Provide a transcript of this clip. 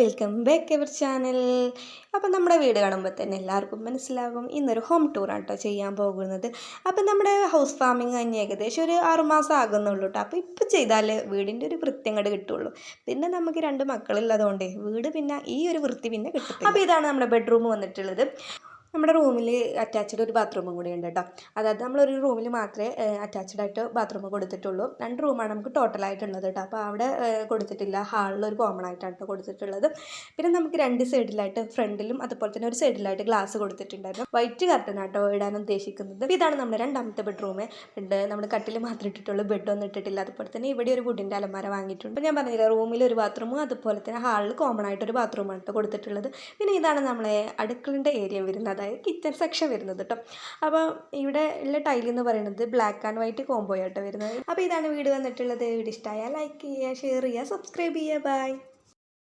Welcome back our channel. അപ്പം നമ്മുടെ വീട് കാണുമ്പോൾ തന്നെ എല്ലാവർക്കും മനസ്സിലാകും ഇന്നൊരു ഹോം ടൂറാണ് കേട്ടോ ചെയ്യാൻ പോകുന്നത്. അപ്പം നമ്മുടെ ഹൗസ് വാമിങ് കഴിഞ്ഞ് ഏകദേശം ഒരു 6 മാസം ആകുന്നുള്ളൂ കേട്ടോ. അപ്പോൾ ഇപ്പോൾ ചെയ്താൽ വീടിൻ്റെ ഒരു വൃത്തി അങ്ങോട്ട് കിട്ടുള്ളൂ. പിന്നെ നമുക്ക് 2 മക്കളുള്ളതുകൊണ്ട് വീട് പിന്നെ ഈ ഒരു വൃത്തി പിന്നെ കിട്ടും. അപ്പോൾ ഇതാണ് നമ്മുടെ ബെഡ്റൂം വന്നിട്ടുള്ളത്. നമ്മുടെ റൂമിൽ അറ്റാച്ച്ഡ് ഒരു ബാത്റൂമും കൂടി ഉണ്ട് കേട്ടോ. അതായത് നമ്മളൊരു റൂമിൽ മാത്രമേ അറ്റാച്ച്ഡ് ആയിട്ട് ബാത്റൂം കൊടുത്തിട്ടുള്ളൂ. 2 റൂമാണ് നമുക്ക് ടോട്ടലായിട്ടുള്ളത് കേട്ടോ. അപ്പോൾ അവിടെ കൊടുത്തിട്ടില്ല. ഹാളിൽ ഒരു കോമൺ ആയിട്ടാണ് കേട്ടോ കൊടുത്തിട്ടുള്ളത്. പിന്നെ നമുക്ക് 2 സൈഡിലായിട്ട് ഫ്രണ്ടിലും അതുപോലെ തന്നെ ഒരു സൈഡിലായിട്ട് ഗ്ലാസ് കൊടുത്തിട്ടുണ്ടായിരുന്നു. വൈറ്റ് കർട്ടൻ ആട്ടോ ഇടാൻ ഉദ്ദേശിക്കുന്നത്. ഇതാണ് നമ്മുടെ 2ാമത്തെ ബെഡ്റൂം. നമ്മൾ കട്ടിൽ മാത്രമേ ഇട്ടിട്ടുള്ളൂ, ബെഡൊന്നും ഇട്ടിട്ടില്ല. അതുപോലെ തന്നെ ഇവിടെ ഒരു വുഡിൻ്റെ അലമാര വാങ്ങിയിട്ടുണ്ട്. അപ്പോൾ ഞാൻ പറഞ്ഞില്ല, റൂമിൽ ഒരു ബാത്റൂമും അതുപോലെ തന്നെ ഹാളിൽ കോമൺ ആയിട്ടൊരു ബാത്റൂമാണ് കേട്ടോ കൊടുത്തിട്ടുള്ളത്. പിന്നെ ഇതാണ് നമ്മളെ അടുക്കളൻ്റെ ഏരിയ വരുന്നത്, അതായത് കിച്ചൺ സെക്ഷൻ വരുന്നത് കേട്ടോ. അപ്പോൾ ഇവിടെ ഉള്ള ടൈൽ എന്ന് പറയുന്നത് ബ്ലാക്ക് ആൻഡ് വൈറ്റ് കോംബോ ആയിട്ട് വരുന്നത്. അപ്പോൾ ഇതാണ് വീട് വന്നിട്ടുള്ളത്. വീട് ഇഷ്ടമായാൽ ലൈക്ക് ചെയ്യുക, ഷെയർ ചെയ്യുക, സബ്സ്ക്രൈബ് ചെയ്യുക. ബൈ.